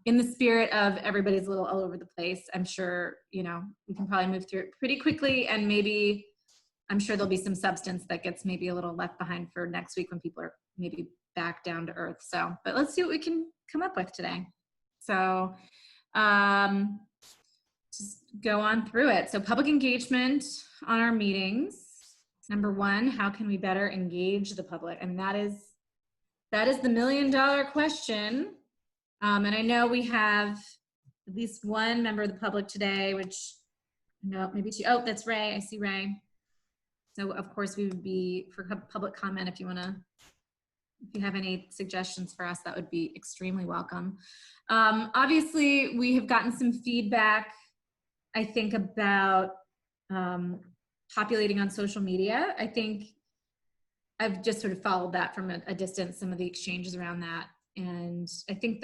in the spirit of everybody's a little all over the place, I'm sure, we can probably move through it pretty quickly, and maybe I'm sure there'll be some substance that gets maybe a little left behind for next week when people are maybe back down to earth. So, but let's see what we can come up with today. So, just go on through it. So public engagement on our meetings. Number one, how can we better engage the public? And that is the $1 million question. And I know we have at least one member of the public today, which, no, maybe two. Oh, that's Ray. I see Ray. So of course we would be for public comment. If you have any suggestions for us, that would be extremely welcome. Obviously we have gotten some feedback, I think, about populating on social media. I think I've just sort of followed that from a distance, some of the exchanges around that. And I think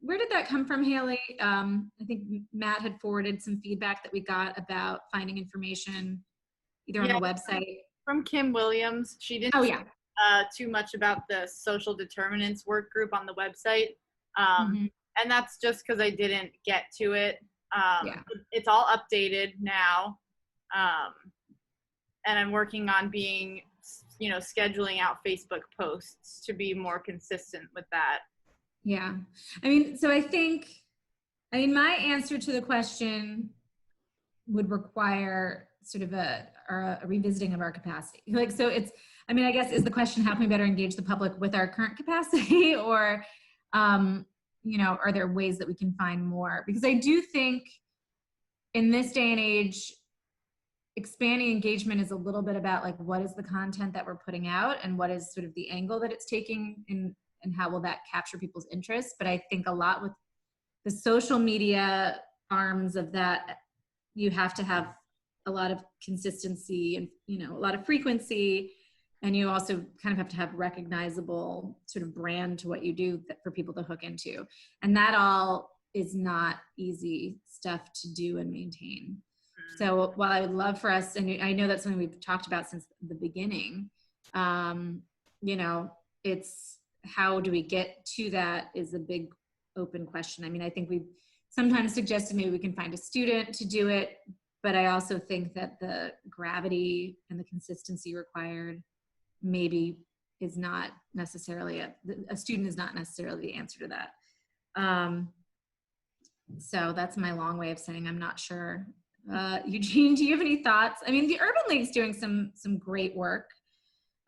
where did that come from, Haley? I think Matt had forwarded some feedback that we got about finding information either on the website. From Kim Williams. She didn't too much about the social determinants work group on the website. And that's just because I didn't get to it. It's all updated now. And I'm working on scheduling out Facebook posts to be more consistent with that. Yeah. My answer to the question would require sort of a revisiting of our capacity. I guess is the question, how can we better engage the public with our current capacity, or, are there ways that we can find more? Because I do think in this day and age, expanding engagement is a little bit about like, what is the content that we're putting out and what is sort of the angle that it's taking, and how will that capture people's interest. But I think a lot with the social media arms of that, you have to have a lot of consistency and, a lot of frequency. And you also kind of have to have recognizable sort of brand to what you do for people to hook into. And that all is not easy stuff to do and maintain. So while I would love for us, and I know that's something we've talked about since the beginning, it's how do we get to that is a big open question. I think we've sometimes suggested maybe we can find a student to do it, but I also think that the gravity and the consistency required maybe is not necessarily, a student is not necessarily the answer to that. So that's my long way of saying I'm not sure. Eugene, do you have any thoughts? The Urban League's doing some great work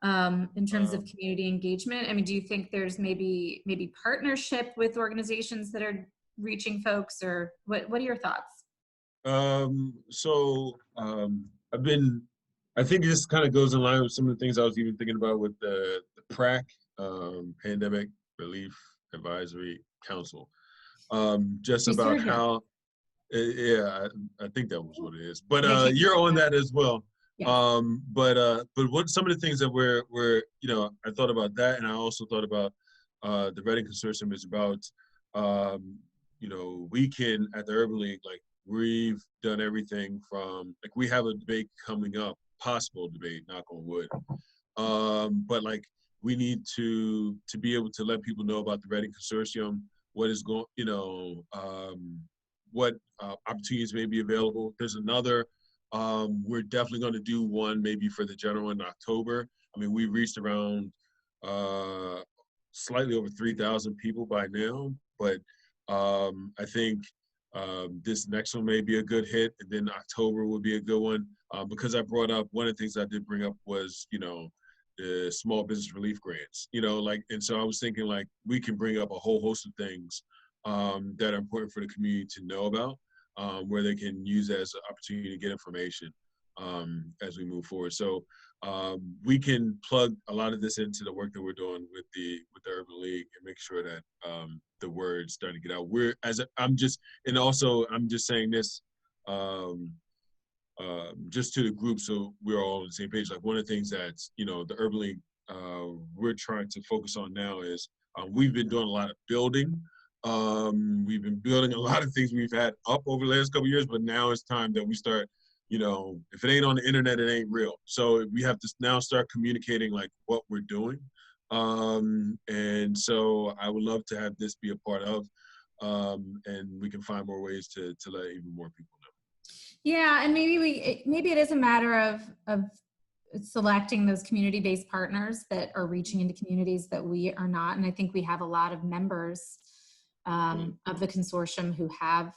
in terms of community engagement. Do you think there's maybe partnership with organizations that are reaching folks, or what are your thoughts? I think this kind of goes in line with some of the things I was even thinking about with the PRAC, Pandemic Relief Advisory Council. Just about how, I think that was what it is. But you're on that as well. Yeah. But what some of the things that we're I thought about that, and I also thought about the Reading Consortium is about we can at the Urban League, like, we've done everything from, like, we have a debate coming up, possible debate, knock on wood, but like we need to be able to let people know about the Reading Consortium, what is going, what opportunities may be available. There's another, we're definitely going to do one maybe for the general in October. We reached around slightly over 3,000 people by now, but I think this next one may be a good hit, and then October will be a good one, because I brought up, one of the things I did bring up was, the small business relief grants, and so I was thinking, like, we can bring up a whole host of things that are important for the community to know about, where they can use as an opportunity to get information as we move forward. So we can plug a lot of this into the work that we're doing with the Urban League and make sure that the word's starting to get out. I'm just saying this just to the group, so we're all on the same page. Like, one of the things that the Urban League we're trying to focus on now is we've been doing a lot of building. We've been building a lot of things we've had up over the last couple of years, but now it's time that we start. If it ain't on the internet, it ain't real. So we have to now start communicating, like, what we're doing. And so I would love to have this be a part of and we can find more ways to let even more people know. Yeah, and maybe it is a matter of selecting those community-based partners that are reaching into communities that we are not. And I think we have a lot of members of the consortium who have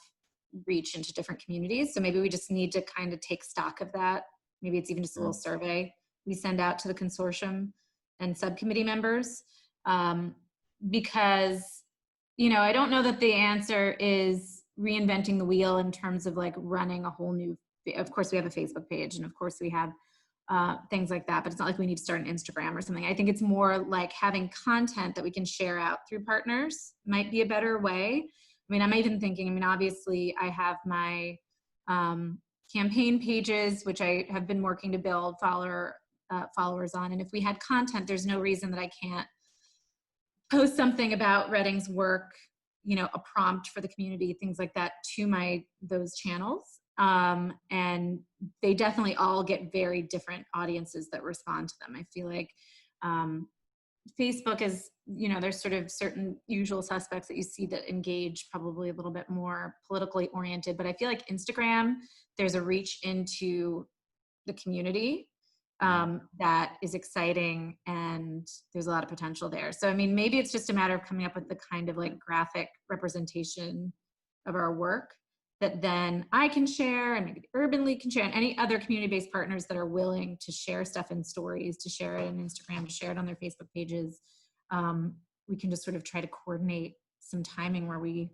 reached into different communities. So maybe we just need to kind of take stock of that. Maybe it's even just a little survey we send out to the consortium and subcommittee members, because, you know, I don't know that the answer is reinventing the wheel in terms of like running a whole new, of course we have a Facebook page and of course we have things like that, but it's not like we need to start an Instagram or something. I think it's more like having content that we can share out through partners might be a better way. I mean, I'm even thinking, I mean, obviously I have my campaign pages, which I have been working to build followers on. And if we had content, there's no reason that I can't post something about Reading's work, you know, a prompt for the community, things like that to those channels. And they definitely all get very different audiences that respond to them. I feel like Facebook is, you know, there's sort of certain usual suspects that you see that engage probably a little bit more politically oriented, but I feel like Instagram, there's a reach into the community that is exciting, and there's a lot of potential there. So, I mean, maybe it's just a matter of coming up with the kind of like graphic representation of our work that then I can share, and maybe Urban League can share, and any other community-based partners that are willing to share stuff in stories, to share it on Instagram, to share it on their Facebook pages. We can just sort of try to coordinate some timing where we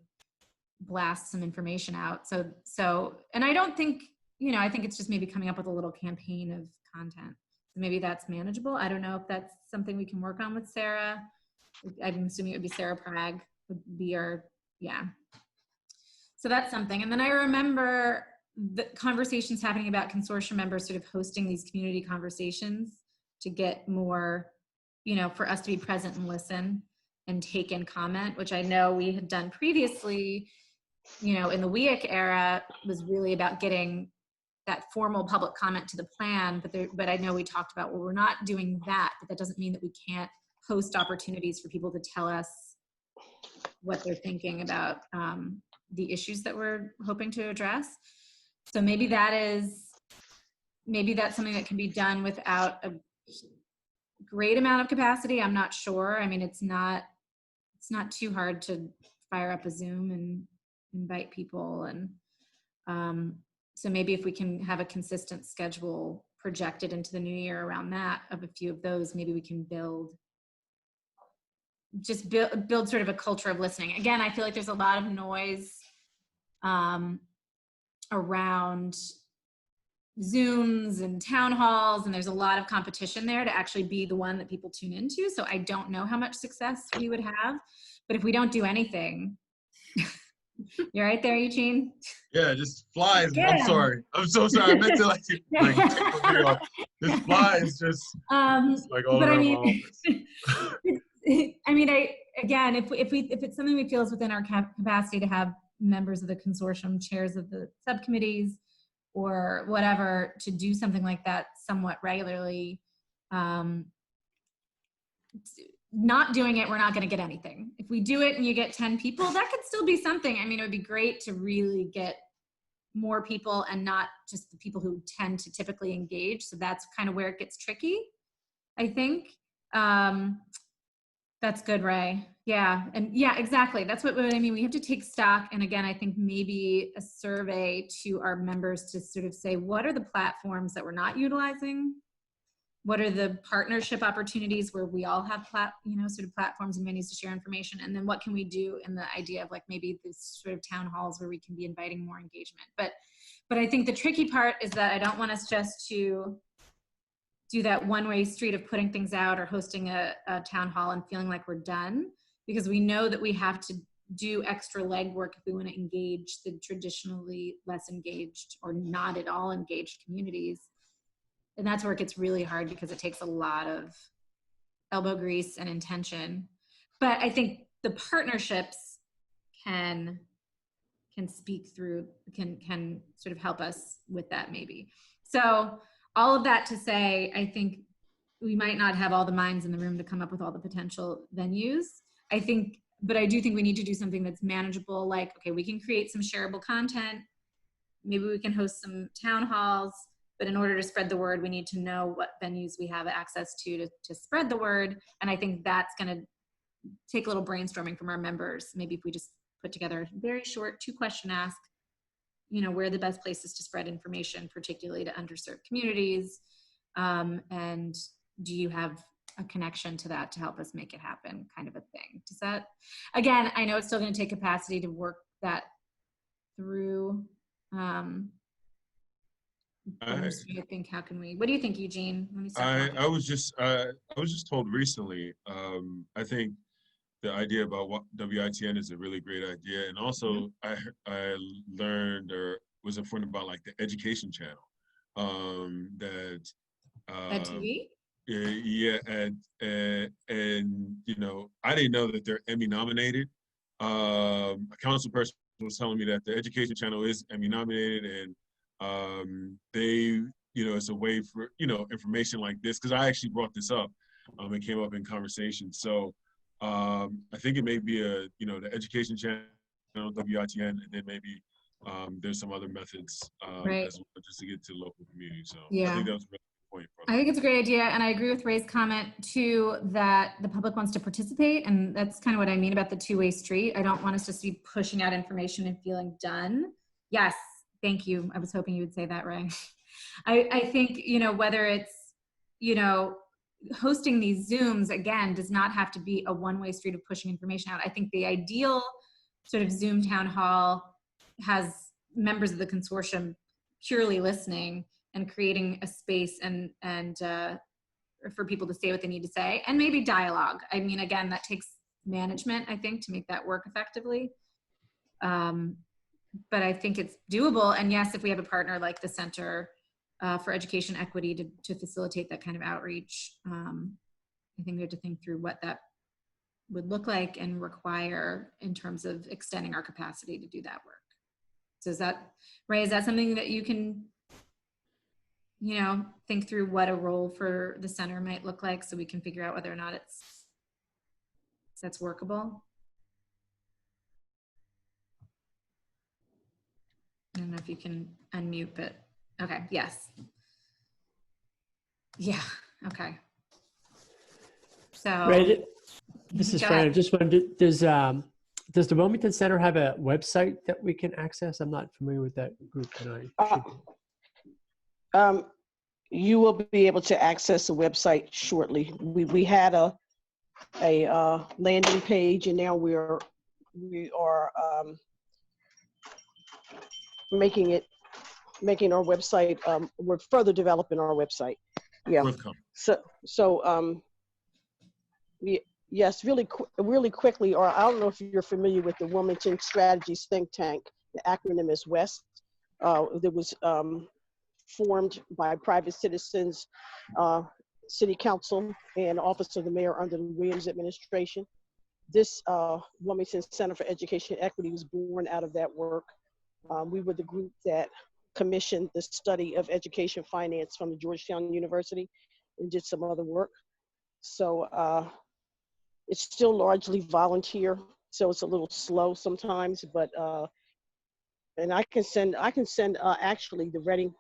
blast some information out. So, and I don't think, you know, I think it's just maybe coming up with a little campaign of content. So maybe that's manageable. I don't know if that's something we can work on with Sarah. I'm assuming it would be Sarah Pragg would be our, yeah. So that's something. And then I remember the conversations happening about consortium members sort of hosting these community conversations to get more, you know, for us to be present and listen and take in comment, which I know we had done previously, you know, in the WEIC era, was really about getting that formal public comment to the plan. But I know we talked about, well, we're not doing that, but that doesn't mean that we can't host opportunities for people to tell us what they're thinking about the issues that we're hoping to address. So maybe that's something that can be done without a great amount of capacity. I'm not sure. I mean, it's not too hard to fire up a Zoom and invite people. And so maybe if we can have a consistent schedule projected into the new year around that, of a few of those, maybe we can build sort of a culture of listening. Again, I feel like there's a lot of noise around Zooms and town halls, and there's a lot of competition there to actually be the one that people tune into. So I don't know how much success we would have, but if we don't do anything, you're right there, Eugene? Yeah, just flies. I'm sorry. I'm so sorry. I meant to like take the video off. This fly is just like all around my office. I mean, again, if it's something we feel is within our capacity to have members of the consortium, chairs of the subcommittees, or whatever, to do something like that somewhat regularly, not doing it, we're not going to get anything. If we do it and you get 10 people, that could still be something. I mean, it would be great to really get more people and not just the people who tend to typically engage. So that's kind of where it gets tricky, I think. That's good, Ray. Yeah, and yeah, exactly. That's what I mean. We have to take stock. And again, I think maybe a survey to our members to sort of say, what are the platforms that we're not utilizing? What are the partnership opportunities where we all have sort of platforms and venues to share information? And then what can we do in the idea of like maybe this sort of town halls where we can be inviting more engagement? But I think the tricky part is that I don't want us just to do that one-way street of putting things out or hosting a town hall and feeling like we're done, because we know that we have to do extra legwork if we want to engage the traditionally less engaged or not at all engaged communities. And that's where it gets really hard, because it takes a lot of elbow grease and intention. But I think the partnerships can speak through, can sort of help us with that maybe. So all of that to say, I think we might not have all the minds in the room to come up with all the potential venues. I think but I do think we need to do something that's manageable. Like, okay, we can create some shareable content. Maybe we can host some town halls, but in order to spread the word, we need to know what venues we have access to spread the word. And I think that's going to take a little brainstorming from our members. Maybe if we just put together a very short 2-question ask, where are the best places to spread information, particularly to underserved communities? And do you have a connection to that to help us make it happen, kind of a thing? Does that, again, I know it's still going to take capacity to work that through. I think, how can we, what do you think, Eugene? Let me start. I was just told recently, I think the idea about what WITN is a really great idea. And also I learned or was informed about like the education channel, that, At TV? yeah, and I didn't know that they're Emmy nominated. A council person was telling me that the education channel is Emmy nominated, and they, it's a way for, information like this, because I actually brought this up. It came up in conversation. So I think it may be the education channel, WITN, and then maybe there's some other methods right, as well, just to get to the local community. So yeah. I think that was a really good point. I think it's a great idea. And I agree with Ray's comment too, that the public wants to participate. And that's kind of what I mean about the two-way street. I don't want us to be pushing out information and feeling done. Yes. Thank you. I was hoping you would say that, Ray. I think, whether it's, hosting these Zooms, again, does not have to be a one-way street of pushing information out. I think the ideal sort of Zoom town hall has members of the consortium purely listening and creating a space and for people to say what they need to say, and maybe dialogue. I mean, again, that takes management, I think, to make that work effectively. But I think it's doable. And yes, if we have a partner like the Center for Education Equity to facilitate that kind of outreach, I think we have to think through what that would look like and require in terms of extending our capacity to do that work. So is that, Ray, is that something that you can, think through what a role for the center might look like, so we can figure out whether or not that's workable? I don't know if you can unmute, but okay, yes. Yeah, okay. So. Right, this is Fran. I just wanted to, does the Wilmington Center have a website that we can access? I'm not familiar with that group tonight. You will be able to access the website shortly. We had a landing page, and now we are making our website. We're further developing our website. Yeah. Yes, really quickly, or I don't know if you're familiar with the Wilmington Strategies think tank. The acronym is WEST. That was formed by private citizens, city council, and office of the mayor under the Williams administration. This Wilmington Center for Education Equity was born out of that work. We were the group that commissioned the study of education finance from the Georgetown University and did some other work. So it's still largely volunteer, so it's a little slow sometimes, but and I can send actually the Reading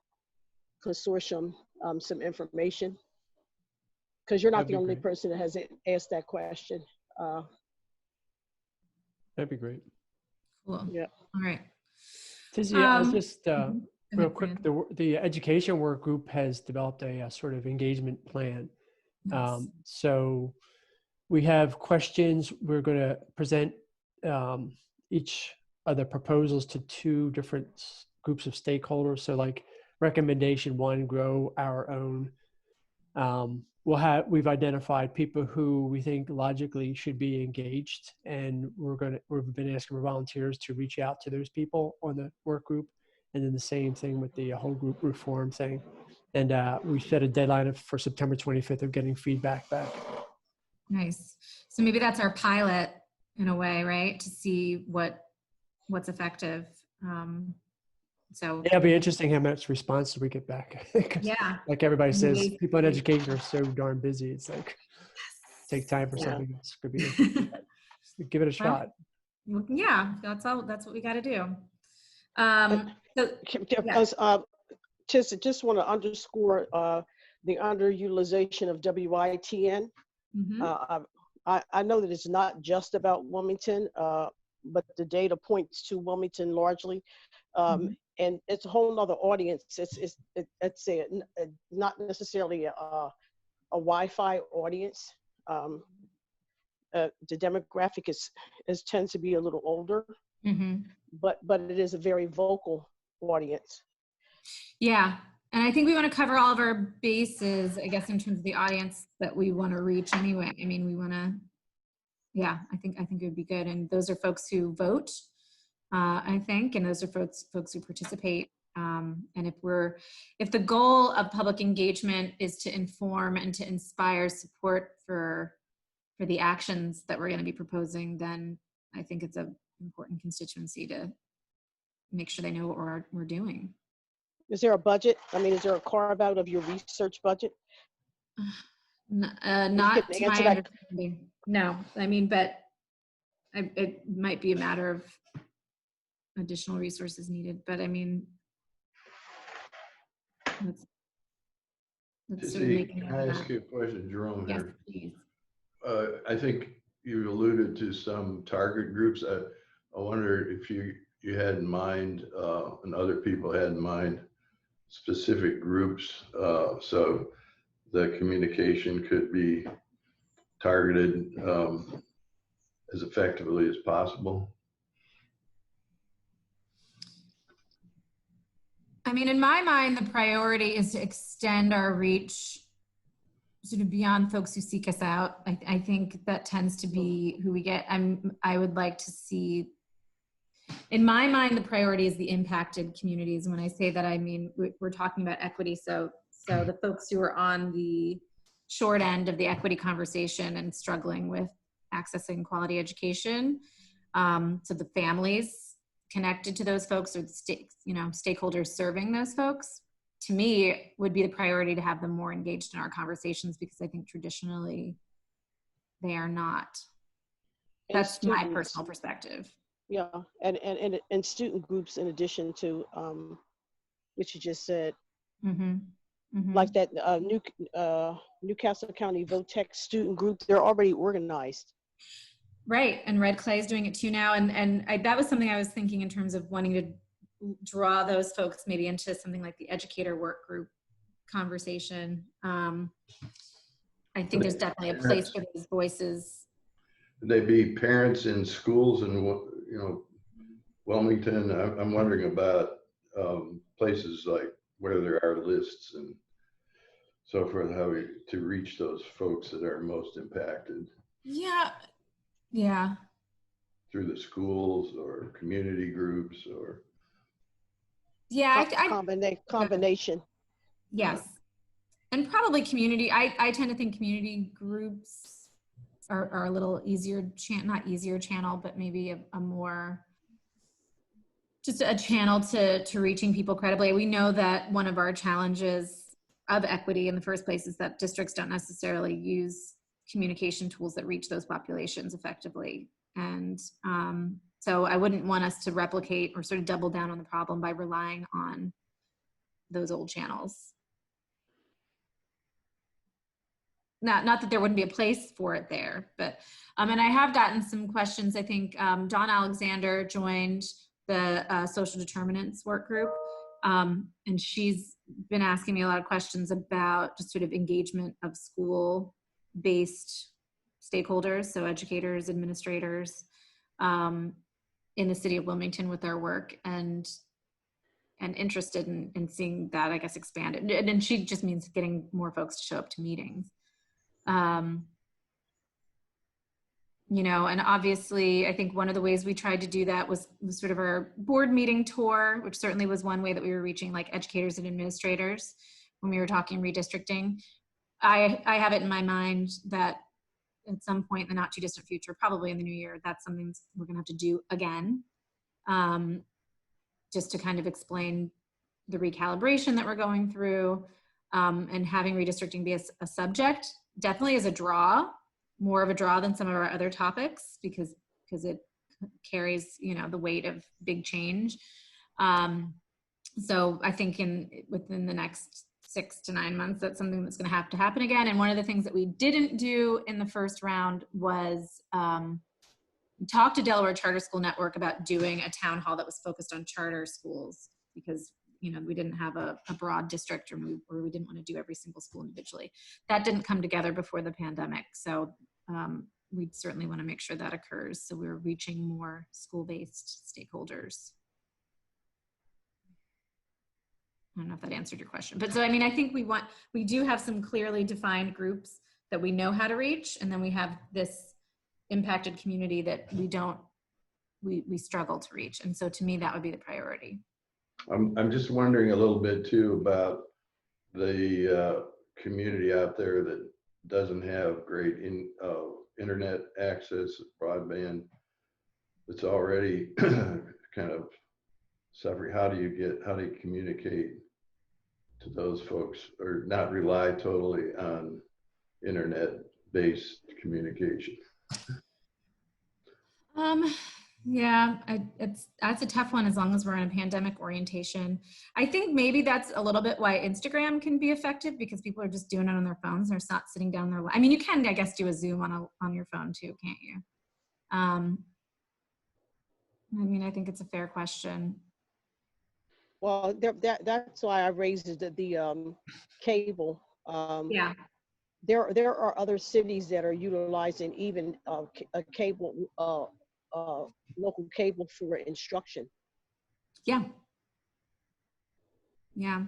Consortium some information, because you're not the only person that has asked that question. That'd be great. Cool. Yeah. All right. Tizzy, I was just real quick, the Education Work Group has developed a sort of engagement plan. Nice. So we have questions. We're going to present each of the proposals to 2 different groups of stakeholders. So like recommendation 1, grow our own. We've identified people who we think logically should be engaged, and we've been asking for volunteers to reach out to those people on the work group, and then the same thing with the whole group reform thing. And we set a deadline for September 25th of getting feedback back. Nice. So maybe that's our pilot in a way, right? To see what's effective. So yeah, it'll be interesting how much response we get back. Yeah. Like everybody says, people in education are so darn busy. It's like, take time for something else. Could be interesting. give it a shot. Yeah, that's what we got to do. Just want to underscore the underutilization of WITN. I know that it's not just about Wilmington, but the data points to Wilmington largely. And it's a whole nother audience. It's not necessarily a Wi-Fi audience. The demographic tends to be a little older, but it is a very vocal audience. Yeah, and I think we want to cover all of our bases, I guess, in terms of the audience that we want to reach anyway. I mean, we want to, yeah, I think it would be good. And those are folks who vote, I think, and those are folks who participate. And if the goal of public engagement is to inform and to inspire support for the actions that we're going to be proposing, then I think it's an important constituency to make sure they know what we're doing. Is there a budget? I mean, is there a carve out of your research budget? Not to my understanding. No, I mean, but it might be a matter of additional resources needed, but I mean, let's sort of make Can I ask you a question, Jerome? Yes, here? please. I think you alluded to some target groups. I wonder if you had in mind, and other people had in mind, specific groups, so the communication could be targeted as effectively as possible. I mean, in my mind, the priority is to extend our reach sort of beyond folks who seek us out. I think that tends to be who we get. I would like to see, in my mind, the priority is the impacted communities. When I say that, I mean, we're talking about equity. So the folks who are on the short end of the equity conversation and struggling with accessing quality education. So the families connected to those folks, or the stakeholders serving those folks, to me, would be the priority to have them more engaged in our conversations, because I think traditionally they are not. That's my personal perspective. Yeah, and student groups, in addition to what you just said, like that Newcastle County VOTEC student group, they're already organized. Right, and Red Clay is doing it too now, and that was something I was thinking in terms of wanting to draw those folks maybe into something like the educator work group conversation. I think there's definitely a place for these voices. Would they be parents in schools in Wilmington? I'm wondering about places like where there are lists and so forth, how to reach those folks that are most impacted. Yeah. Through the schools or community groups or. Yeah, combination. Yes, and probably community. I tend to think community groups are a little easier, not easier channel, but maybe a more, just a channel to reaching people credibly. We know that one of our challenges of equity in the first place is that districts don't necessarily use communication tools that reach those populations effectively. And so I wouldn't want us to replicate or sort of double down on the problem by relying on those old channels. Not that there wouldn't be a place for it there, but, and I have gotten some questions. I think Dawn Alexander joined the social determinants work group, and she's been asking me a lot of questions about just sort of engagement of school-based stakeholders, so educators, administrators, in the city of Wilmington with our work, and interested in seeing that, I guess, expanded. And she just means getting more folks to show up to meetings. And obviously, I think one of the ways we tried to do that was sort of our board meeting tour, which certainly was one way that we were reaching like educators and administrators when we were talking redistricting. I have it in my mind that at some point in the not too distant future, probably in the new year, that's something we're gonna have to do again, just to kind of explain the recalibration that we're going through, and having redistricting be a subject definitely is a draw, more of a draw than some of our other topics, because because it carries, you know, the weight of big change. So I think within the next 6 to 9 months, that's something that's going to have to happen again. And one of the things that we didn't do in the first round was talk to Delaware Charter School Network about doing a town hall that was focused on charter schools, because, you know, we didn't have a broad district, or we didn't want to do every single school individually. That didn't come together before the pandemic. So we certainly want to make sure that occurs. So we're reaching more school-based stakeholders. I don't know if that answered your question, but so, I mean, I think we do have some clearly defined groups that we know how to reach. And then we have this impacted community that we struggle to reach. And so to me, that would be the priority. I'm just wondering a little bit too about the community out there that doesn't have great internet access, broadband. It's already kind of suffering. How do you communicate to those folks, or not rely totally on internet-based communication? Yeah, that's a tough one, as long as we're in a pandemic orientation. I think maybe that's a little bit why Instagram can be effective, because people are just doing it on their phones. They're not sitting down there. I mean, you can, I guess, do a Zoom on your phone too, can't you? I mean, I think it's a fair question. Well, that's why I raised the cable. Yeah. There are other cities that are utilizing even a cable, local cable for instruction. Yeah. Yeah.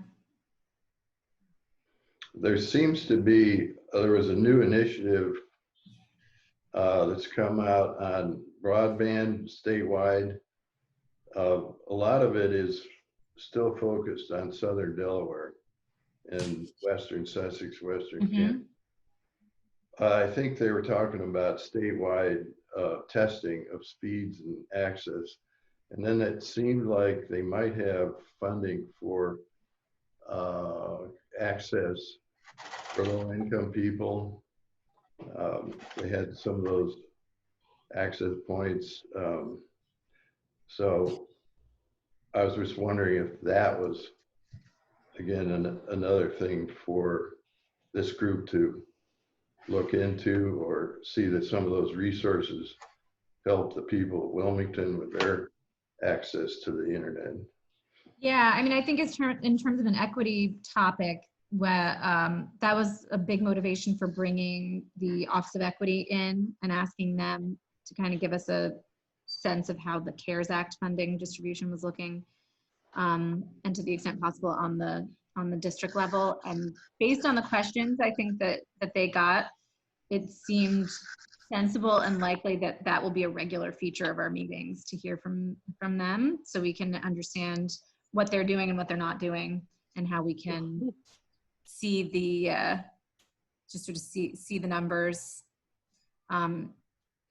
There seems to be, there was a new initiative that's come out on broadband statewide. A lot of it is still focused on Southern Delaware and Western Sussex, Western Kent. I think they were talking about statewide testing of speeds and access. And then it seemed like they might have funding for access for low-income people. They had some of those access points. So I was just wondering if that was, again, another thing for this group to look into, or see that some of those resources help the people of Wilmington with their access to the internet. Yeah, I mean, I think it's in terms of an equity topic, where that was a big motivation for bringing the Office of Equity in and asking them to kind of give us a sense of how the CARES Act funding distribution was looking, and to the extent possible on the district level. And based on the questions, I think that they got, it seemed sensible and likely that will be a regular feature of our meetings, to hear from them, so we can understand what they're doing and what they're not doing, and how we can see the just sort of see the numbers,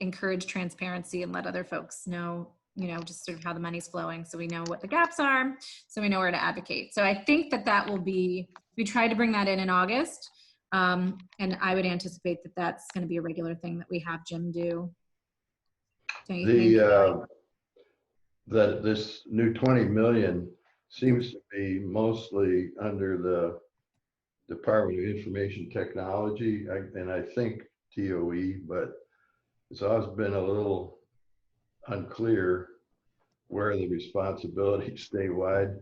encourage transparency, and let other folks know, you know, just sort of how the money's flowing, so we know what the gaps are, so we know where to advocate. So I think that will be, we tried to bring that in August, and I would anticipate that that's going to be a regular thing that we have Jim do. Don't you think? This new 20 million seems to be mostly under the Department of Information Technology, and I think DOE, but it's always been a little unclear where the responsibility statewide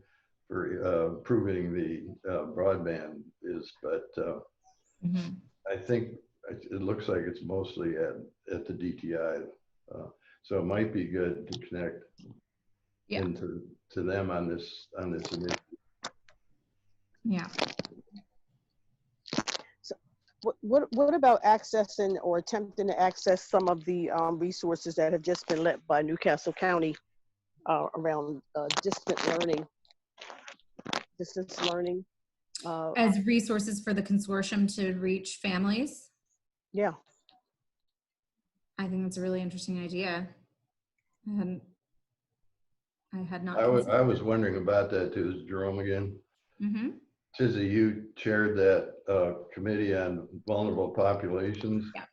for improving the broadband is. But I think it looks like it's mostly at the DTI. So it might be good to connect into them on this initiative. Yeah. So what about accessing or attempting to access some of the resources that have just been let by Newcastle County around distance learning? As resources for the consortium to reach families? Yeah. I think that's a really interesting idea. I had not. I was wondering about that too. Is Jerome again? Tizzy, you chaired that committee on vulnerable populations. Yeah.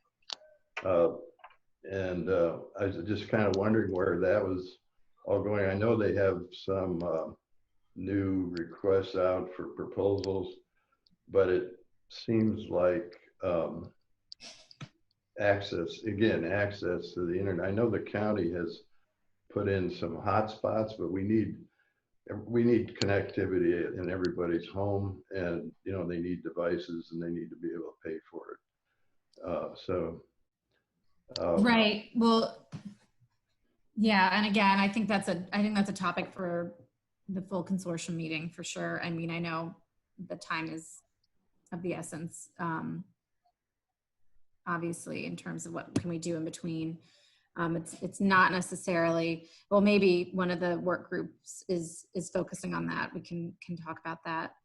And I was just kind of wondering where that was all going. I know they have some new requests out for proposals, but it seems like access to the internet. I know the county has put in some hotspots, but we need connectivity in everybody's home, and you know, they need devices and they need to be able to pay for it. Right. Well, yeah. And again, I think that's a topic for the full consortium meeting for sure. I mean, I know the time is of the essence, obviously, in terms of what can we do in between. It's not necessarily, well, maybe one of the work groups is focusing on that. We can talk about that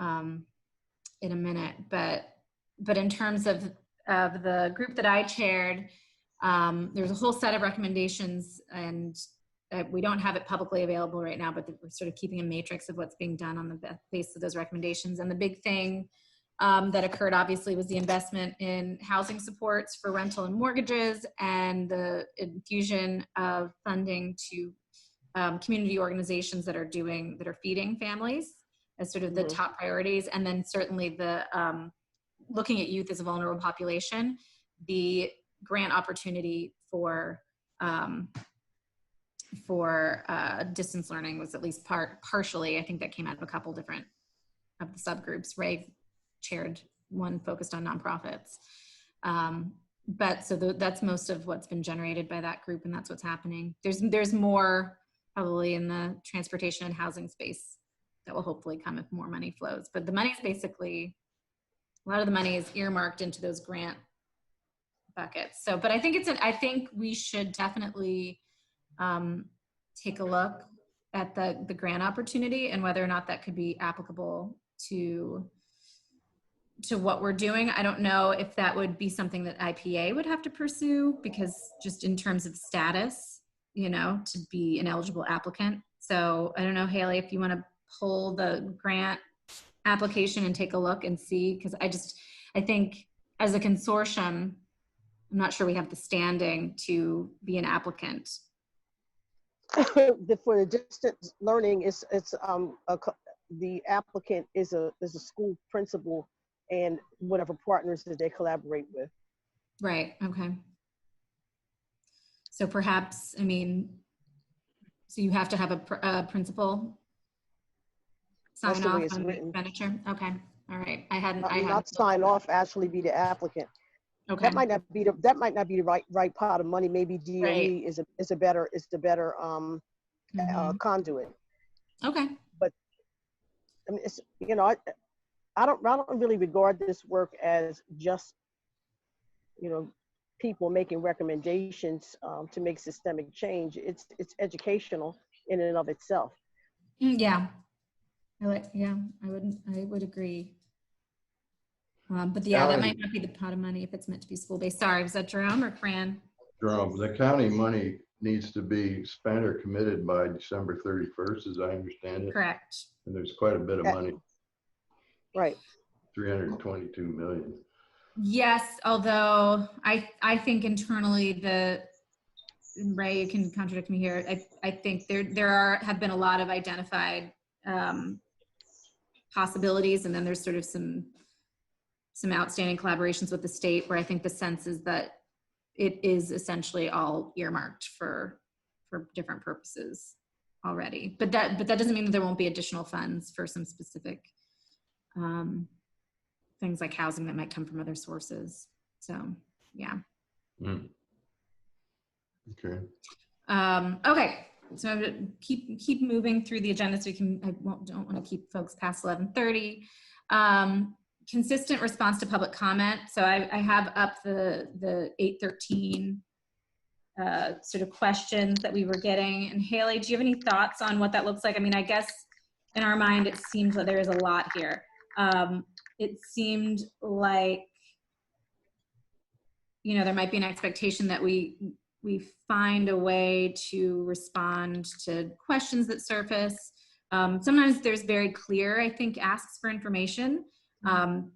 in a minute. But in terms of the group that I chaired, there's a whole set of recommendations, and we don't have it publicly available right now, but we're sort of keeping a matrix of what's being done on the basis of those recommendations. And the big thing that occurred, obviously, was the investment in housing supports for rental and mortgages, and the infusion of funding to community organizations that are feeding families as sort of the top priorities. And then certainly the looking at youth as a vulnerable population, the grant opportunity for distance learning was at least partially, I think that came out of a couple different of the subgroups. Ray chaired one focused on nonprofits. But so that's most of what's been generated by that group, and that's what's happening. There's more probably in the transportation and housing space that will hopefully come if more money flows. But the money is basically, a lot of the money is earmarked into those grant buckets. So, but I think I think we should definitely take a look at the grant opportunity and whether or not that could be applicable to what we're doing. I don't know if that would be something that IPA would have to pursue, because just in terms of status, you know, to be an eligible applicant. So I don't know, Haley, if you want to pull the grant application and take a look and see, because I think as a consortium, I'm not sure we have the standing to be an applicant. For the distance learning, the applicant is a school principal and whatever partners that they collaborate with. Right. Okay. So perhaps, I mean, so you have to have a principal sign off on the expenditure. Okay. All right. Not sign off, actually be the applicant. Okay. That might not be the right pot of money. Maybe DOE is the better conduit. Okay. But I mean, it's, you know, I don't really regard this work as just, you know, people making recommendations to make systemic change. It's educational in and of itself. Yeah. I would agree. But yeah, that might not be the pot of money if it's meant to be school-based. Sorry, was that Jerome or Fran? Jerome, the county money needs to be spent or committed by December 31st, as I understand it. Correct. And there's quite a bit of money. Right. 322 million. Yes, although I think internally Ray, you can contradict me here. I think there have been a lot of identified possibilities, and then there's sort of some outstanding collaborations with the state where I think the sense is that it is essentially all earmarked for different purposes already. But that doesn't mean that there won't be additional funds for some specific things like housing that might come from other sources. So yeah. Okay. Okay. So I'm gonna keep moving through the agenda so don't want to keep folks past 11:30. Consistent response to public comment. So I have up the 813 sort of questions that we were getting. And Haley, do you have any thoughts on what that looks like? I mean, I guess in our mind, it seems that there is a lot here. It seemed like, you know, there might be an expectation that we find a way to respond to questions that surface. Sometimes there's very clear, I think, asks for information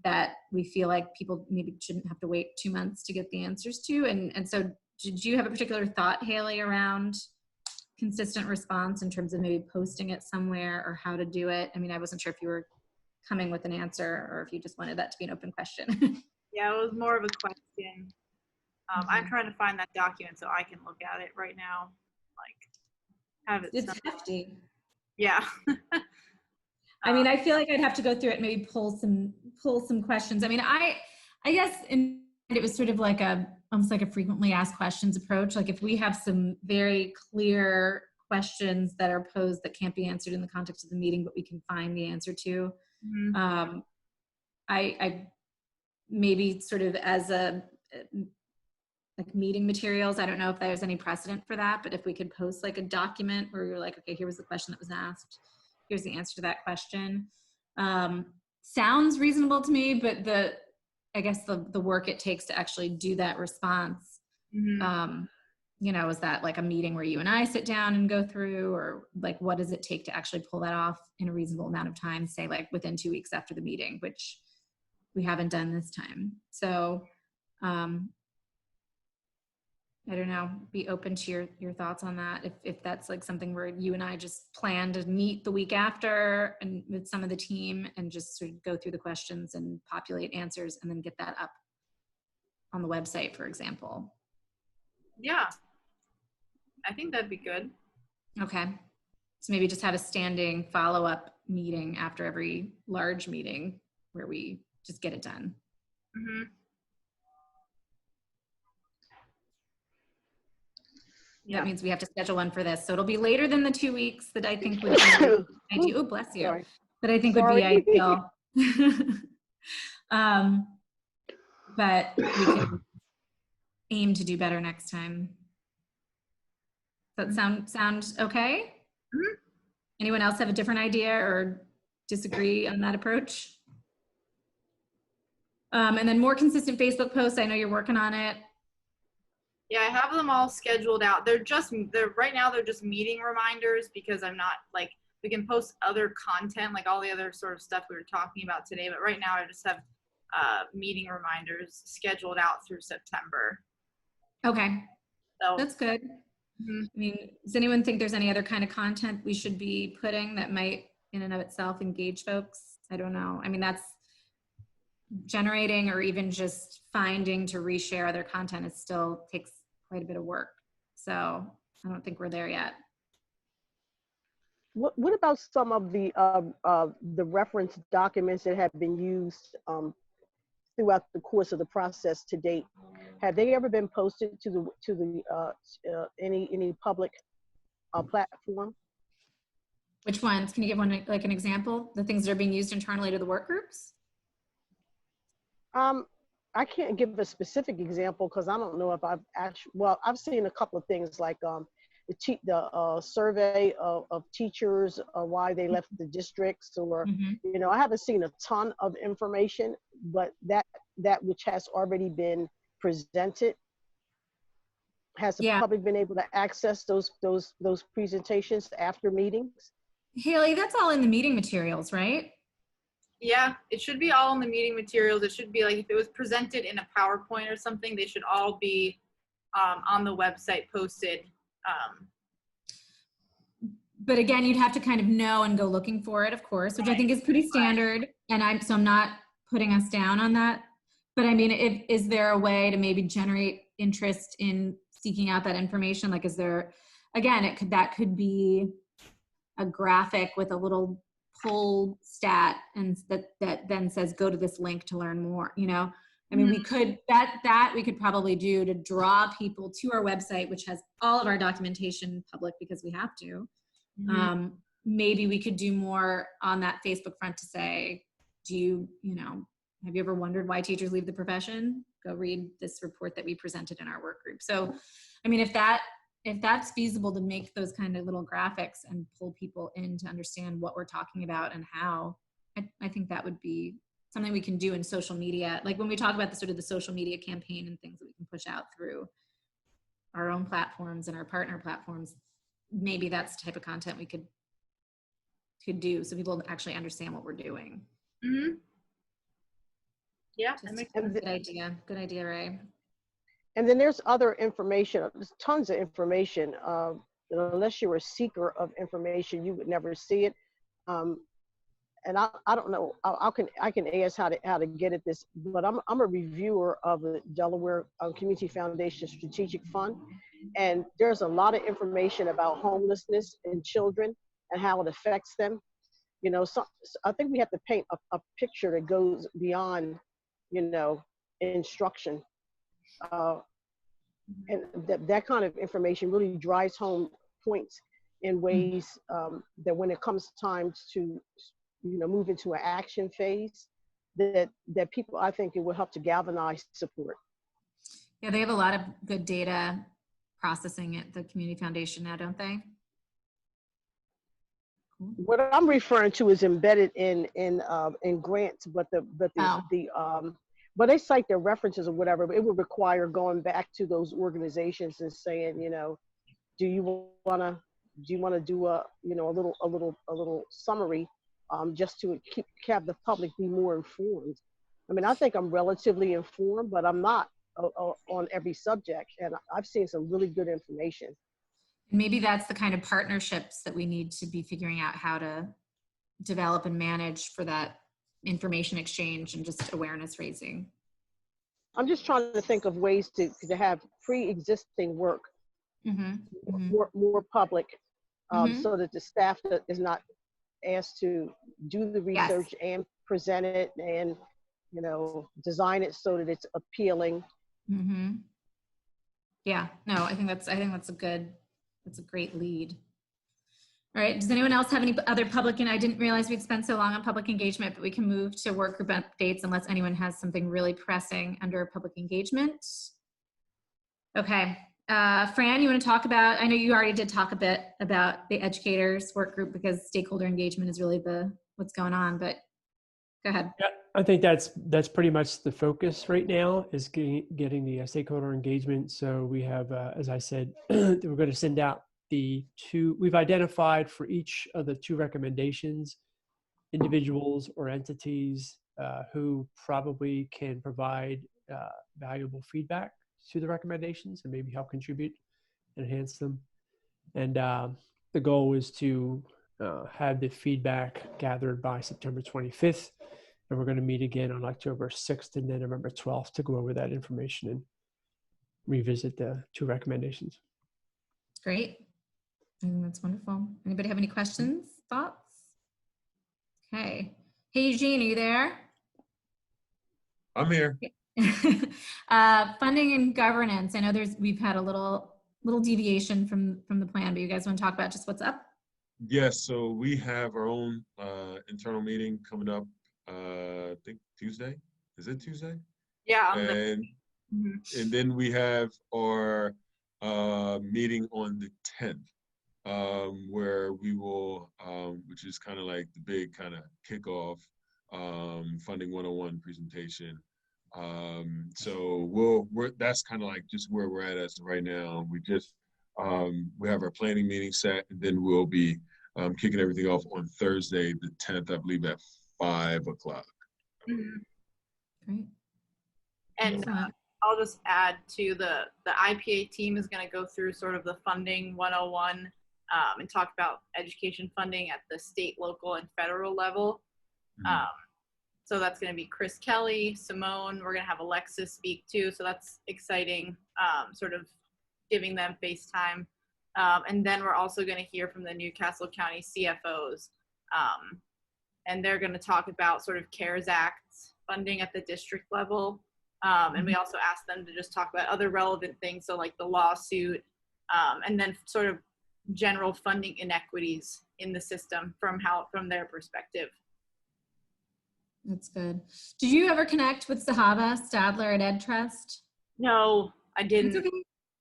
that we feel like people maybe shouldn't have to wait 2 months to get the answers to. And so did you have a particular thought, Haley, around consistent response in terms of maybe posting it somewhere or how to do it? I mean, I wasn't sure if you were coming with an answer or if you just wanted that to be an open question. Yeah, it was more of a question. I'm trying to find that document so I can look at it right now. Like, have it. It's hefty. Yeah. I mean, I feel like I'd have to go through it and maybe pull some questions. I mean, I guess it was sort of like almost like a frequently asked questions approach. Like if we have some very clear questions that are posed that can't be answered in the context of the meeting, but we can find the answer to, I maybe sort of as like meeting materials, I don't know if there's any precedent for that, but if we could post like a document where you're like, okay, here was the question that was asked, here's the answer to that question. Sounds reasonable to me, but I guess the work it takes to actually do that response, you know, is that like a meeting where you and I sit down and go through, or like, what does it take to actually pull that off in a reasonable amount of time, say like within 2 weeks after the meeting, which we haven't done this time. So, I don't know, be open to your thoughts on that. If that's like something where you and I just plan to meet the week after and with some of the team and just sort of go through the questions and populate answers and then get that up on the website, for example. Yeah, I think that'd be good. Okay. So maybe just have a standing follow-up meeting after every large meeting where we just get it done. Yeah. That means we have to schedule one for this. So it'll be later than the 2 weeks that I think would be ideal. Oh, bless you. Sorry. That I think would be ideal. But we can aim to do better next time. Does that sound okay? Anyone else have a different idea or disagree on that approach? And then more consistent Facebook posts. I know you're working on it. Yeah, I have them all scheduled out. Right now they're just meeting reminders because I'm not like, we can post other content, like all the other sort of stuff we were talking about today. But right now I just have meeting reminders scheduled out through September. Okay, so that's good. I mean, does anyone think there's any other kind of content we should be putting that might in and of itself engage folks? I don't know. I mean, that's generating or even just finding to reshare other content. It still takes quite a bit of work. So I don't think we're there yet. What about some of the reference documents that have been used throughout the course of the process to date? Have they ever been posted to any public platform? Which ones? Can you give one, like an example? The things that are being used internally to the work groups? I can't give a specific example because I don't know if I've actually, well, I've seen a couple of things like the survey of teachers, why they left the districts, or, you know, I haven't seen a ton of information, but that which has already been presented, has the public been able to access those presentations after meetings? Haley, that's all in the meeting materials, right? Yeah, it should be all in the meeting materials. It should be like if it was presented in a PowerPoint or something, they should all be on the website posted. But again, you'd have to kind of know and go looking for it, of course, which I think is pretty standard. And so I'm not putting us down on that. But I mean, is there a way to maybe generate interest in seeking out that information? Like, is there, again, that could be a graphic with a little pull stat and that then says go to this link to learn more, you know. I mean, we could that we could probably do to draw people to our website, which has all of our documentation public because we have to. Maybe we could do more on that Facebook front to say, have you ever wondered why teachers leave the profession? Go read this report that we presented in our work group. So I mean, if that's feasible to make those kind of little graphics and pull people in to understand what we're talking about and how, I think that would be something we can do in social media. Like when we talk about the sort of the social media campaign and things that we can push out through our own platforms and our partner platforms, maybe that's the type of content we could do so people actually understand what we're doing. Yeah, that makes sense. Good idea, Ray. And then there's other information, there's tons of information. You know, unless you're a seeker of information, you would never see it. And I don't know, I can ask how to get at this, but I'm a reviewer of the Delaware Community Foundation Strategic Fund. And there's a lot of information about homelessness in children and how it affects them. You know, so I think we have to paint a picture that goes beyond, you know, instruction. And that kind of information really drives home points in ways that when it comes time to, you know, move into an action phase, that people, I think it will help to galvanize support. Yeah, they have a lot of good data processing at the Community Foundation now, don't they? What I'm referring to is embedded in grants, but they cite their references or whatever, but it would require going back to those organizations and saying, you know, do you want to do a, you know, a little summary, just to have the public be more informed. I mean, I think I'm relatively informed, but I'm not on every subject, and I've seen some really good information. Maybe that's the kind of partnerships that we need to be figuring out how to develop and manage for that information exchange and just awareness raising. I'm just trying to think of ways to have pre-existing work more public, so that the staff that is not asked to do the research and present it and, you know, design it so that it's appealing. Yeah, no, I think that's a great lead. All right, does anyone else have any other public, and I didn't realize we'd spend so long on public engagement, but we can move to work group updates unless anyone has something really pressing under public engagement. Okay, Fran, you want to talk about, I know you already did talk a bit about the educators work group because stakeholder engagement is really what's going on, but go ahead. Yeah, I think that's pretty much the focus right now, is getting the stakeholder engagement. So we have, as I said, we're going to send out we've identified for each of the 2 recommendations, individuals or entities who probably can provide valuable feedback to the recommendations and maybe help contribute, enhance them. And the goal is to have the feedback gathered by September 25th. And we're going to meet again on October 6th and then November 12th to go over that information and revisit the 2 recommendations. Great. I think that's wonderful. Anybody have any questions, thoughts? Okay. Hey, Eugene, are you there? I'm here. Funding and governance. I know we've had a little deviation from the plan, but you guys want to talk about just what's up? Yes, so we have our own internal meeting coming up, I think Tuesday. Is it Tuesday? Yeah. And then we have our meeting on the 10th. Where we will, which is kind of like the big kind of kickoff funding 101 presentation. So that's kind of like just where we're at as of right now. We just we have our planning meeting set, and then we'll be kicking everything off on Thursday, the 10th, I believe, at 5 o'clock. Great. And I'll just add to the IPA team is going to go through sort of the funding 101. And talk about education funding at the state, local, and federal level. So that's going to be Chris Kelly, Simone. We're going to have Alexis speak too. So that's exciting, sort of giving them FaceTime. And then we're also going to hear from the Newcastle County CFOs. And they're going to talk about sort of CARES Act funding at the district level. And we also asked them to just talk about other relevant things. So like the lawsuit, and then sort of general funding inequities in the system from their perspective. That's good. Did you ever connect with Sahaba Stadler at Ed Trust? No, I didn't. It's okay.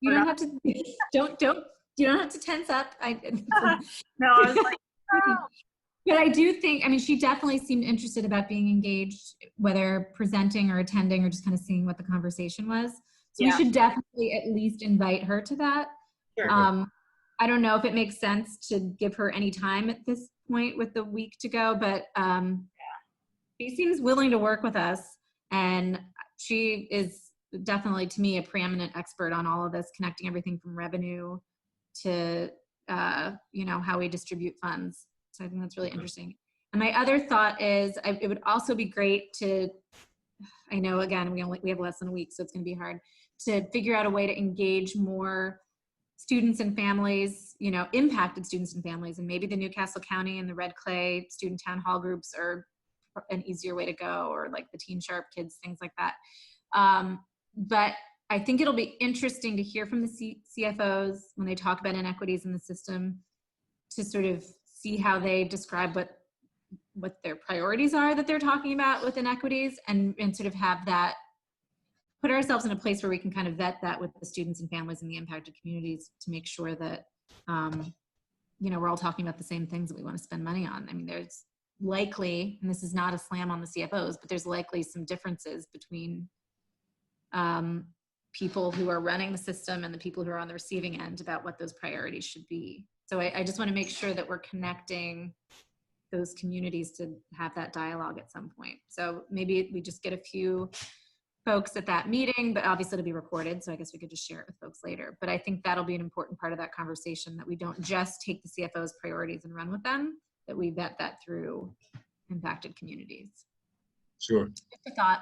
You don't have to. You don't have to tense up. No, I was like, oh. But I do think, I mean, she definitely seemed interested about being engaged, whether presenting or attending or just kind of seeing what the conversation was. So we should definitely at least invite her to that. Sure. I don't know if it makes sense to give her any time at this point with the week to go, but she seems willing to work with us, and she is definitely, to me, a preeminent expert on all of this, connecting everything from revenue to, you know, how we distribute funds. So I think that's really interesting. And my other thought is it would also be great to, I know, again, we have less than a week, so it's going to be hard to figure out a way to engage more students and families, you know, impacted students and families. And maybe the Newcastle County and the Red Clay student town hall groups are an easier way to go, or like the Teen Sharp kids, things like that. But I think it'll be interesting to hear from the CFOs when they talk about inequities in the system, to sort of see how they describe what their priorities are that they're talking about with inequities, and sort of have that, put ourselves in a place where we can kind of vet that with the students and families in the impacted communities to make sure that, you know, we're all talking about the same things that we want to spend money on. I mean, there's likely, and this is not a slam on the CFOs, but there's likely some differences between people who are running the system and the people who are on the receiving end about what those priorities should be. So I just want to make sure that we're connecting those communities to have that dialogue at some point. So maybe we just get a few folks at that meeting, but obviously it'll be recorded, so I guess we could just share it with folks later. But I think that'll be an important part of that conversation, that we don't just take the CFO's priorities and run with them, that we vet that through impacted communities. Sure. Just a thought.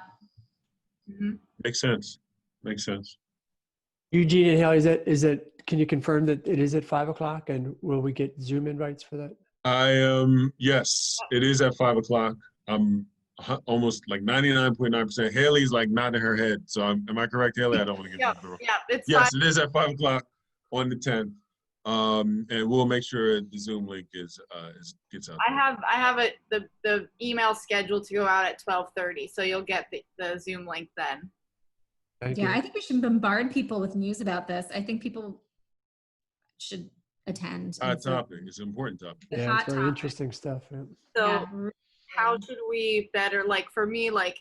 Makes sense. Makes sense. Eugene and Haley, is it, can you confirm that it is at 5 o'clock, and will we get Zoom invites for that? Yes, it is at 5 o'clock. I'm almost like 99.9%. Haley's like nodding her head. So am I correct, Haley? I don't want to get that wrong. Yeah, it's yes, 5. It is at 5 o'clock on the 10th. And we'll make sure the Zoom link gets out. I have the email scheduled to go out at 12:30, so you'll get the Zoom link then. Thank you. I think we should bombard people with news about this. I think people should attend. Hot topic. It's an important topic. Yeah, it's very interesting stuff. Yeah. So Yeah. how should we better, like for me, like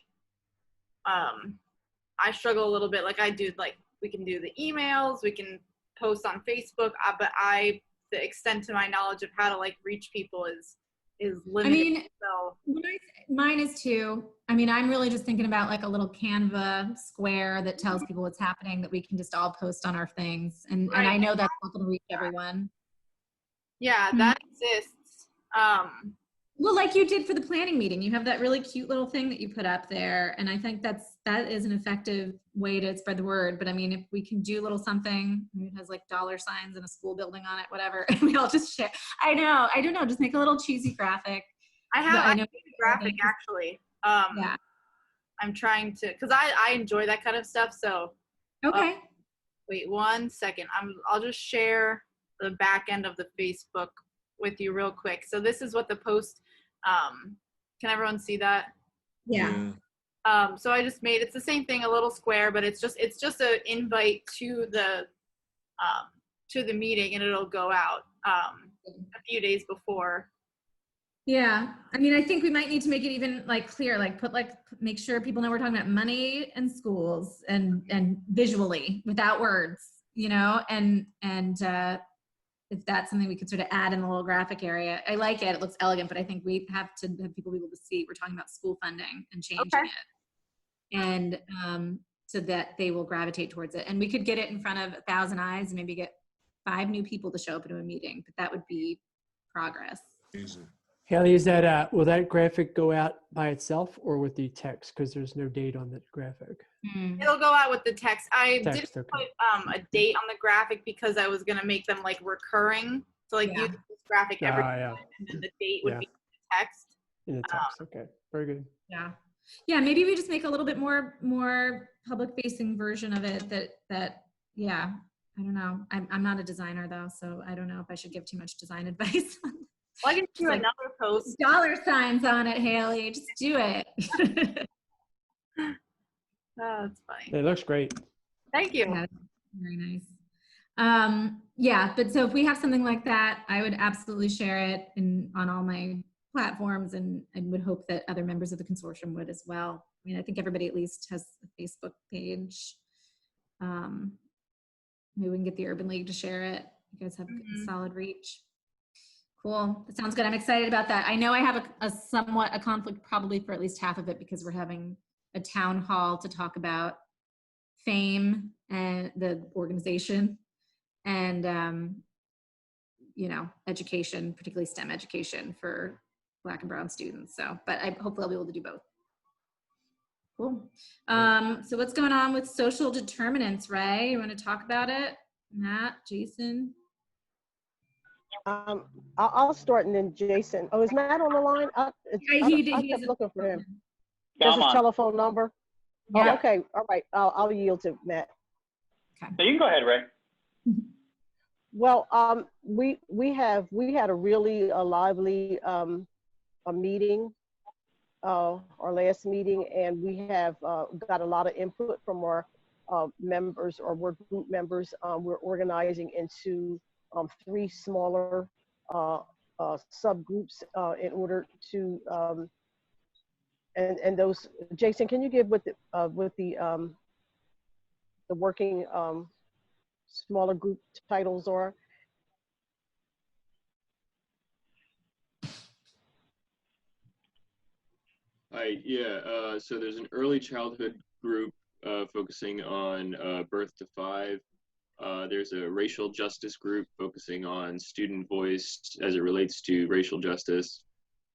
I struggle a little bit. Like I do, like we can do the emails, we can post on Facebook, but the extent to my knowledge of how to like reach people is limited. I mean, so mine is too. I mean, I'm really just thinking about like a little Canva square that tells people what's happening, that we can just all post on our things. And I know that's not going to reach everyone. Yeah, that exists. Well, like you did for the planning meeting, you have that really cute little thing that you put up there. And I think that is an effective way to spread the word. But I mean, if we can do a little something, it has like dollar signs and a school building on it, whatever, and we all just share. I don't know, just make a little cheesy graphic. I have a graphic actually. Yeah. I'm trying to, cause I enjoy that kind of stuff. So. Okay. Wait 1 second. I'll just share the back end of the Facebook with you real quick. So this is what the post, can everyone see that? Yeah. So I just made, it's the same thing, a little square, but it's just an invite to the meeting, and it'll go out a few days before. Yeah. I mean, I think we might need to make it even like clear, like make sure people know we're talking about money and schools and visually without words, you know, and if that's something we could sort of add in the little graphic area. I like it. It looks elegant, but I think we have to have people be able to see we're talking about school funding and changing it. And so that they will gravitate towards it. And we could get it in front of 1,000 eyes and maybe get 5 new people to show up into a meeting, but that would be progress. Easy. Haley, is that will that graphic go out by itself or with the text? Because there's no date on the graphic. It'll go out with the text. I did put okay. A date on the graphic because I was gonna make them like recurring. So like use this graphic every time, and then the date would be in the text. In the text, okay, very good. Yeah, yeah. Maybe we just make a little bit more public-facing version of it. That yeah. I don't know. I'm not a designer though, so I don't know if I should give too much design advice. Well, I can do another post. Dollar signs on it, Haley. Just do it. Oh, that's funny. It looks great. Thank you. Yeah, very nice. Yeah, but so if we have something like that, I would absolutely share it on all my platforms, and would hope that other members of the consortium would as well. I mean, I think everybody at least has a Facebook page. Maybe we can get the Urban League to share it. You guys have solid reach. Cool. That sounds good. I'm excited about that. I know I have a conflict probably for at least half of it because we're having a town hall to talk about FAME and the organization, and you know, education, particularly STEM education for Black and Brown students. So, but hopefully I'll be able to do both. Cool. So what's going on with social determinants, Ray? You want to talk about it? Matt, Jason? I'll start and then Jason. Oh, is Matt on the line? I kept looking for him. There's his telephone number. Yeah. Oh, okay. All right. I'll yield to Matt. Okay. So you can go ahead, Ray. Well, we had a really lively a meeting, our last meeting, and we have got a lot of input from our members or work group members. We're organizing into 3 smaller subgroups in order to and those. Jason, can you give what the working smaller group titles are? Yeah, so there's an early childhood group focusing on birth to 5. There's a racial justice group focusing on student voice as it relates to racial justice.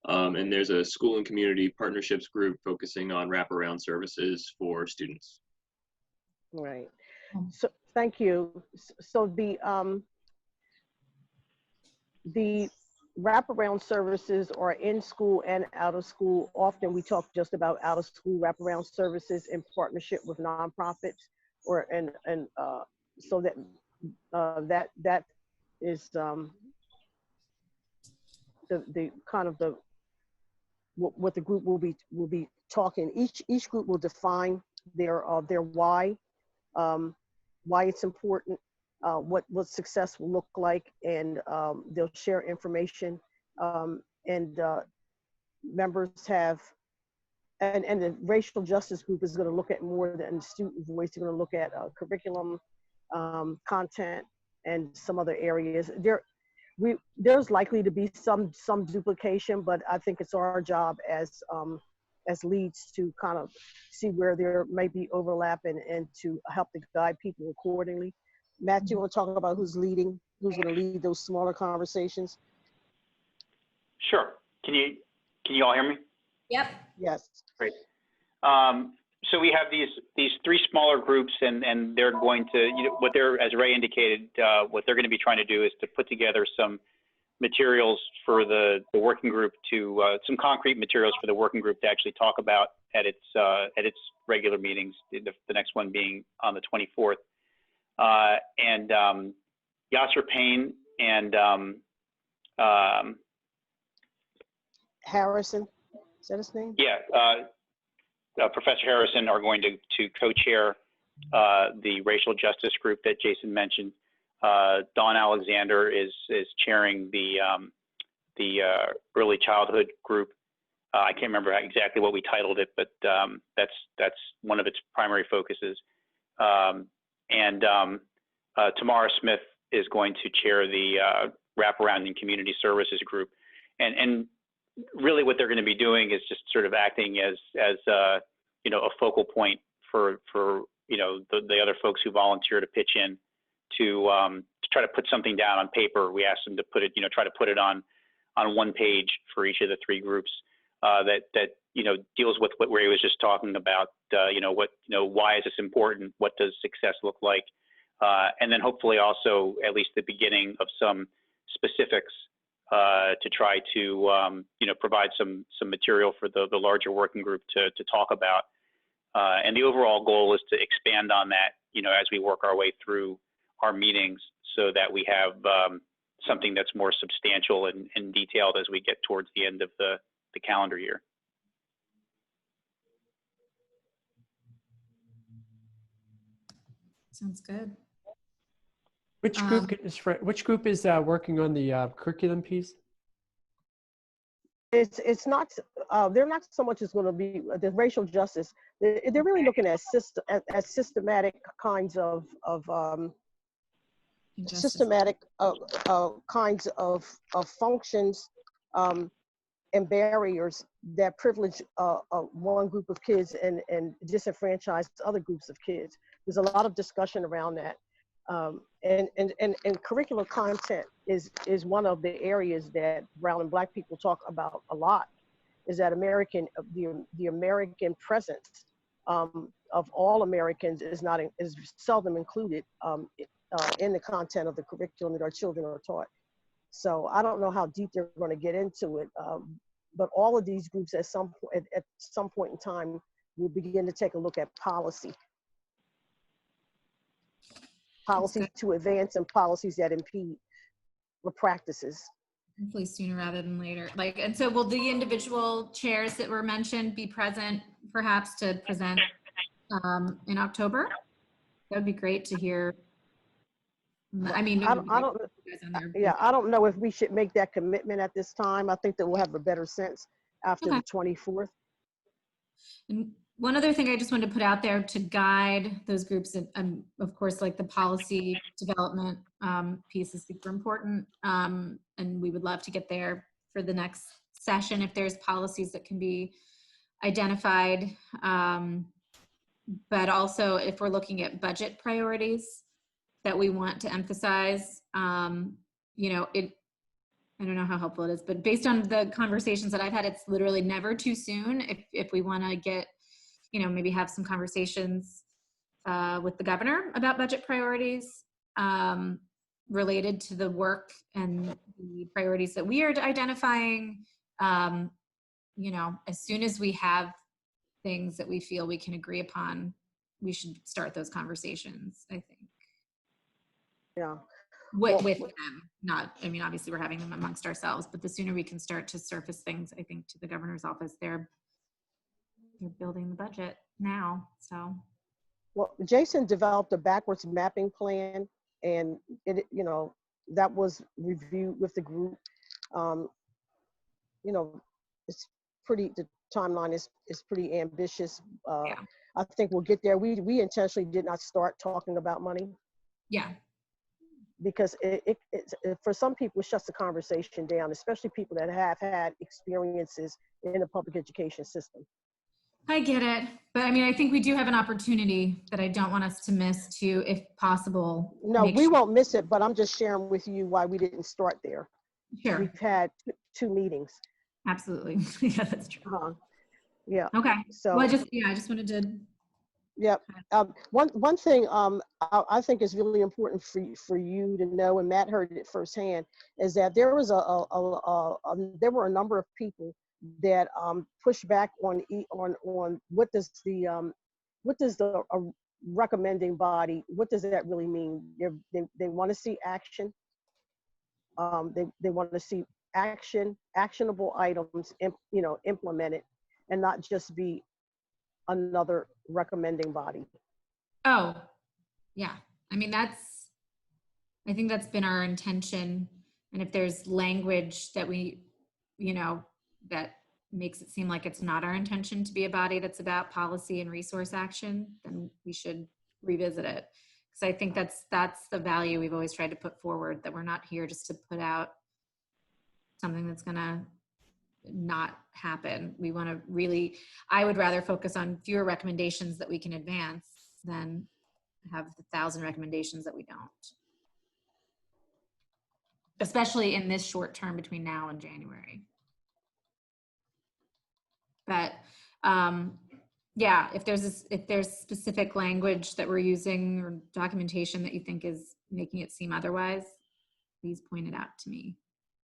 And there's a school and community partnerships group focusing on wraparound services for students. Right. So thank you. So the wraparound services are in school and out of school. Often we talk just about out of school wraparound services in partnership with nonprofits, or so that is the kind of the what the group will be talking. Each group will define their why it's important, what success will look like, and they'll share information, and members have, and the racial justice group is going to look at more than student voice. They're going to look at curriculum, content, and some other areas. There's likely to be some duplication, but I think it's our job as leads to kind of see where there may be overlap and to help to guide people accordingly. Matt, do you want to talk about who's going to lead those smaller conversations? Sure. Can you all hear me? Yep. Yes. Great. So we have these 3 smaller groups, and they're going to, what they're, as Ray indicated, what they're going to be trying to do is to put together some materials for the working group some concrete materials for the working group to actually talk about at its regular meetings, the next one being on the 24th. And Yasser Payne and Harrison, is that his name? Yeah, Professor Harrison are going to co-chair the racial justice group that Jason mentioned. Dawn Alexander is chairing the early childhood group. I can't remember exactly what we titled it, but that's one of its primary focuses. And Tamara Smith is going to chair the wraparound and community services group. And really what they're going to be doing is just sort of acting as a focal point for the other folks who volunteer to pitch in to try to put something down on paper. We asked them to put it, try to put it on one page for each of the 3 groups that deals with what Ray was just talking about. Why is this important? What does success look like? And then hopefully also at least the beginning of some specifics to try to provide some material for the larger working group to talk about. And the overall goal is to expand on that, as we work our way through our meetings, so that we have something that's more substantial and detailed as we get towards the end of the calendar year. Sounds good. Which group is working on the curriculum piece? It's not. They're not so much as going to be the racial justice. They're really looking at systematic kinds of systematic kinds of functions and barriers that privilege one group of kids and disenfranchise other groups of kids. There's a lot of discussion around that. And curricular content is one of the areas that brown and black people talk about a lot, is that the American presence of all Americans is seldom included in the content of the curriculum that our children are taught. So I don't know how deep they're going to get into it, but all of these groups at some point in time will begin to take a look at policies to advance and policies that impede or practices. Hopefully sooner rather than later. And so will the individual chairs that were mentioned be present perhaps to present in October? That would be great to hear. I mean, I don't know if we should make that commitment at this time. I think that we'll have a better sense after the 24th. And one other thing I just wanted to put out there to guide those groups, and of course, like the policy development piece is super important. And we would love to get there for the next session if there's policies that can be identified. But also if we're looking at budget priorities that we want to emphasize, you know, I don't know how helpful it is, but based on the conversations that I've had, it's literally never too soon if we want to get, you know, maybe have some conversations with the governor about budget priorities related to the work and the priorities that we are identifying. You know, as soon as we have things that we feel we can agree upon, we should start those conversations, I think. Yeah. With them, not, I mean, obviously we're having them amongst ourselves, but the sooner we can start to surface things, I think, to the governor's office, they're building the budget now, so. Well, Jason developed a backwards mapping plan, and it, you know, that was reviewed with the group. You know, it's pretty, the timeline is pretty ambitious. Yeah. I think we'll get there. We intentionally did not start talking about money. Yeah. Because it for some people, it shuts the conversation down, especially people that have had experiences in the public education system. I get it. But I mean, I think we do have an opportunity that I don't want us to miss to, if possible. No, we won't miss it, but I'm just sharing with you why we didn't start there. Sure. We've had two meetings. Absolutely. Yeah, that's true. Yeah. Okay. So well, I just wanted to. Yep. One thing I think is really important for you to know, and Matt heard it firsthand, is that there was there were a number of people that pushed back on what does the recommending body, what does that really mean? They want to see action. They want to see actionable items, you know, implemented, and not just be another recommending body. Oh, yeah. I mean, I think that's been our intention. And if there's language that we, you know, that makes it seem like it's not our intention to be a body that's about policy and resource action, then we should revisit it. Because I think that's the value we've always tried to put forward, that we're not here just to put out something that's gonna not happen. We want to really, I would rather focus on fewer recommendations that we can advance than have 1,000 recommendations that we don't. Especially in this short term between now and January. But yeah, if there's specific language that we're using or documentation that you think is making it seem otherwise, please point it out to me,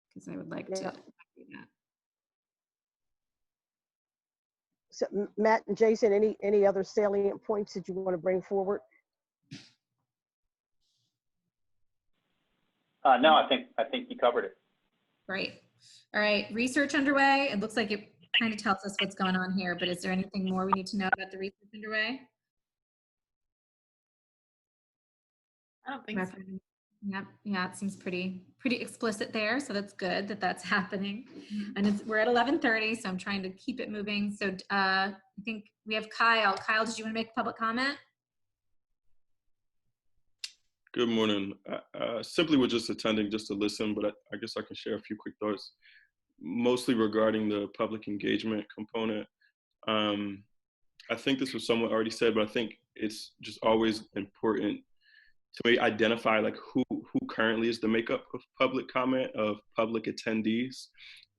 because I would like to do that. So, Matt and Jason, any other salient points that you want to bring forward? No, I think you covered it. Great. All right, research underway. It looks like it kind of tells us what's going on here, but is there anything more we need to know about the research underway? I don't think so. Yep. Yeah, it seems pretty explicit there, so that's good that that's happening. And we're at 11:30, so I'm trying to keep it moving. So I think we have Kyle. Kyle, did you want to make a public comment? Good morning. Simply was just attending just to listen, but I guess I can share a few quick thoughts. mostly regarding the public engagement component. I think this was somewhat already said, but I think it's just always important to identify like who currently is the makeup of public comment, of public attendees,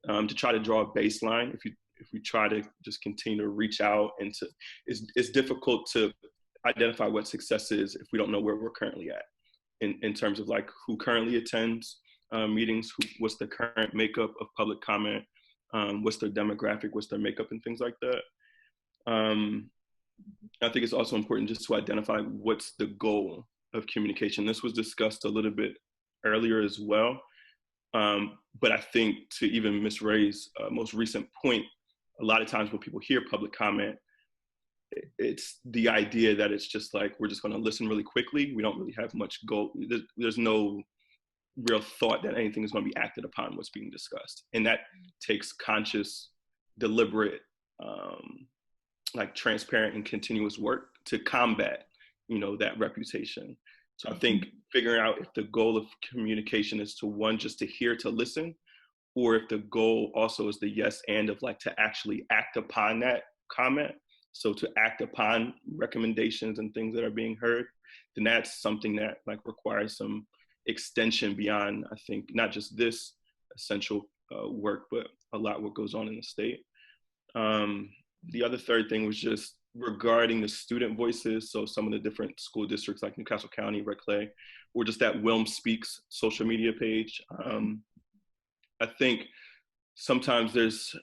to try to draw a baseline. If we try to just continue to reach out, and it's difficult to identify what success is if we don't know where we're currently at in terms of like who currently attends meetings, what's the current makeup of public comment, what's their demographic, what's their makeup, and things like that. I think it's also important just to identify what's the goal of communication. This was discussed a little bit earlier as well. But I think to even Ms. Ray's most recent point, a lot of times when people hear public comment, it's the idea that it's just like, we're just going to listen really quickly. We don't really have much goal. There's no real thought that anything is going to be acted upon what's being discussed. And that takes conscious, deliberate, like transparent and continuous work to combat, that reputation. So I think figuring out if the goal of communication is to, one, just to hear, to listen, or if the goal also is the yes and of like to actually act upon that comment. So to act upon recommendations and things that are being heard, then that's something that like requires some extension beyond, I think, not just this essential work, but a lot what goes on in the state. The other third thing was just regarding the student voices. So some of the different school districts like Newcastle County, Red Clay, or just that Wilm Speaks social media page. I think sometimes there's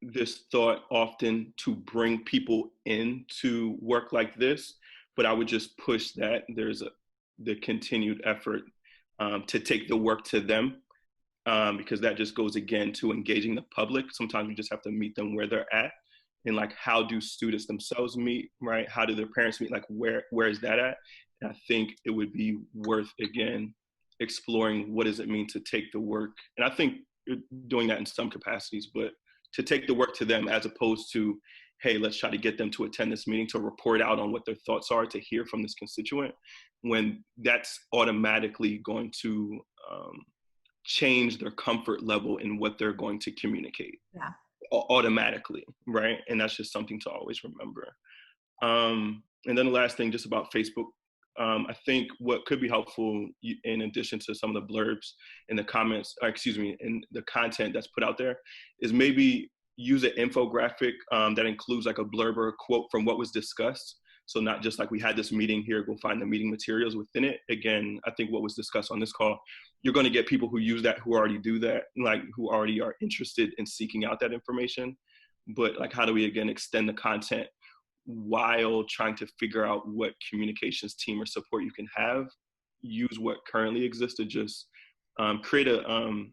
this thought often to bring people into work like this, but I would just push that there's the continued effort to take the work to them, because that just goes again to engaging the public. Sometimes we just have to meet them where they're at, and like, how do students themselves meet, right? How do their parents meet? Like, where is that at? And I think it would be worth, again, exploring what does it mean to take the work. And I think you're doing that in some capacities, but to take the work to them as opposed to, hey, let's try to get them to attend this meeting, to report out on what their thoughts are, to hear from this constituent, when that's automatically going to change their comfort level in what they're going to communicate. Yeah. Automatically, right? And that's just something to always remember. And then the last thing, just about Facebook, I think what could be helpful, in addition to some of the blurbs and the comments, and the content that's put out there, is maybe use an infographic that includes like a blurb or a quote from what was discussed. So not just like, we had this meeting here, go find the meeting materials within it. Again, I think what was discussed on this call, you're going to get people who use that, who already do that, like who already are interested in seeking out that information. But like, how do we, again, extend the content while trying to figure out what communications team or support you can have? Use what currently exists to just create a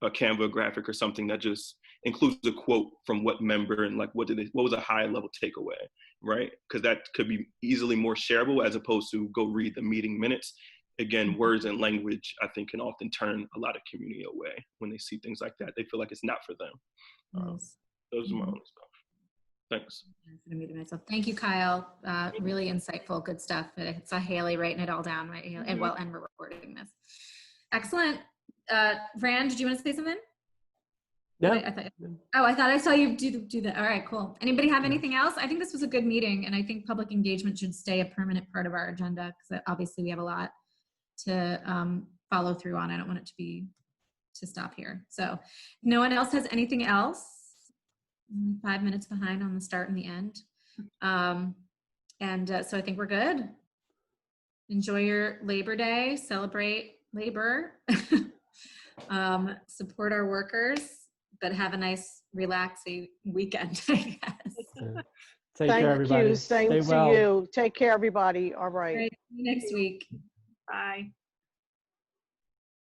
Canva graphic or something that just includes a quote from what member, and like what was a high level takeaway, right? Because that could be easily more shareable as opposed to go read the meeting minutes. Again, words and language, I think, can often turn a lot of community away when they see things like that. They feel like it's not for them. Those are my own stuff. Thanks. Thank you, Kyle. Really insightful, good stuff. I saw Haley writing it all down, right? And we're recording this. Excellent. Fran, did you want to say something? No. I thought I saw you do that. All right, cool. Anybody have anything else? I think this was a good meeting, and I think public engagement should stay a permanent part of our agenda, because obviously we have a lot to follow through on. I don't want it to stop here. So if no one else has anything else, 5 minutes behind on the start and the end. So I think we're good. Enjoy your Labor Day, celebrate labor, support our workers, but have a nice relaxing weekend, I guess. Take care, everybody. Thank you. Same to you. Take care, everybody. All right. See you next week. Bye.